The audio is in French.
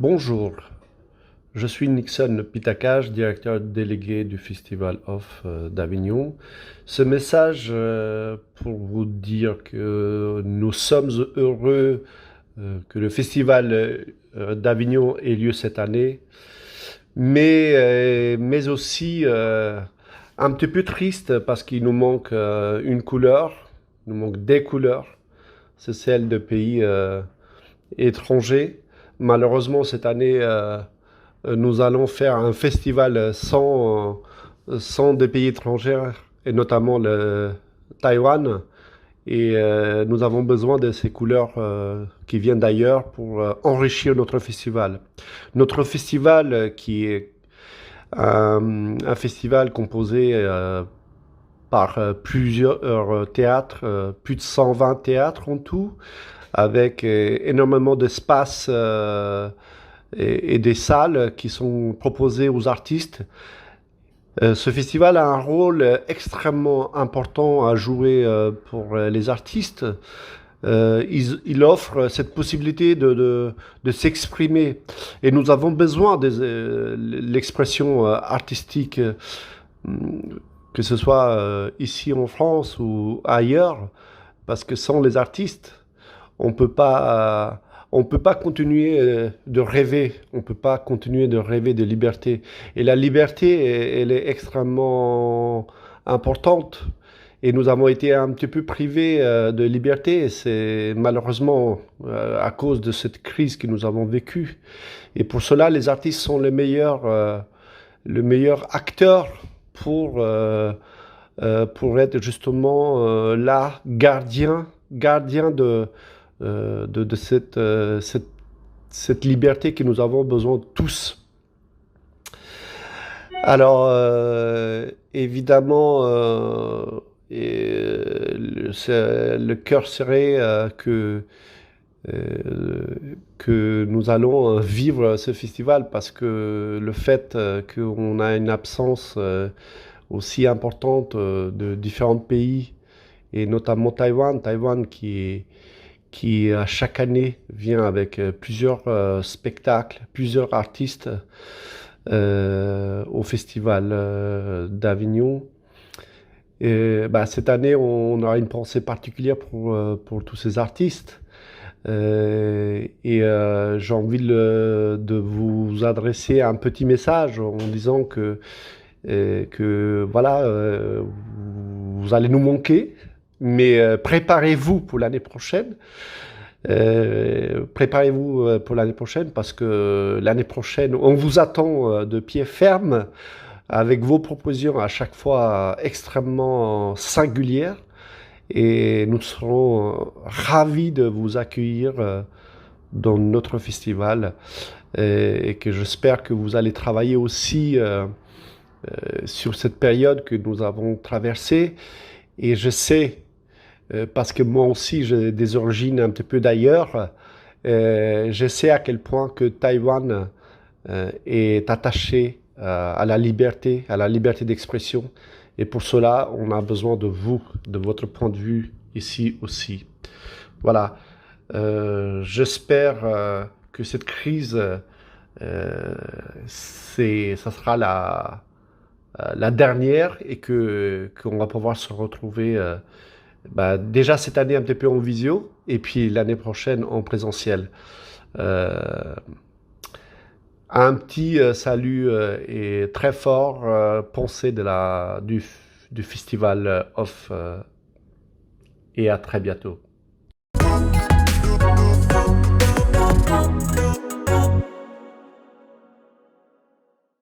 Bonjour, je suis Nixon Pitakash, directeur délégué du Festival Off d'Avignon. Ce message pour vous dire que nous sommes heureux que le Festival d'Avignon ait lieu cette année, mais aussi un petit peu triste parce qu'il nous manque une couleur, il nous manque des couleurs, c'est celle de pays étrangers. Malheureusement, cette année, nous allons faire un festival sans des pays étrangers, et notamment le Taïwan. Et nous avons besoin de ces couleurs qui viennent d'ailleurs pour enrichir notre festival. Notre festival qui est un festival composé par plusieurs théâtres, plus de 120 théâtres en tout, avec énormément d'espace et des salles qui sont proposées aux artistes. Ce festival a un rôle extrêmement important à jouer pour les artistes. Il offre cette possibilité de s'exprimer. Et nous avons besoin de l'expression artistique, que ce soit ici en France ou ailleurs, parce que sans les artistes, on peut pas continuer de rêver, on peut pas continuer de rêver de liberté. Et la liberté, elle est extrêmement importante. Et nous avons été un petit peu privés de liberté. C'est malheureusement à cause de cette crise que nous avons vécue. Et pour cela, les artistes sont le meilleur acteur pour être justement là, gardien de cette liberté que nous avons besoin tous. Alors, évidemment, le cœur serré que nous allons vivre ce festival parce que le fait qu'on a une absence aussi importante de différents pays et notamment Taïwan qui à chaque année vient avec plusieurs spectacles, plusieurs artistes au festival d'Avignon. Et bah, cette année, on aura une pensée particulière pour tous ces artistes. J'ai envie de vous adresser un petit message en disant que voilà, vous allez nous manquer, mais préparez-vous pour l'année prochaine. Préparez-vous pour l'année prochaine parce que l'année prochaine, on vous attend de pied ferme avec vos propositions à chaque fois extrêmement singulières et nous serons ravis de vous accueillir dans notre festival et que j'espère que vous allez travailler aussi sur cette période que nous avons traversée et je sais parce que moi aussi j'ai des origines un petit peu d'ailleurs. Je sais à quel point que Taïwan est attaché à la liberté d'expression. Et pour cela, on a besoin de vous, de votre point de vue ici aussi. Voilà. J'espère que cette crise, ça sera la dernière et qu'on va pouvoir se retrouver bah, déjà cette année un petit peu en visio et puis l'année prochaine en présentiel. Un petit salut et très fort pensée du festival Off et à très bientôt.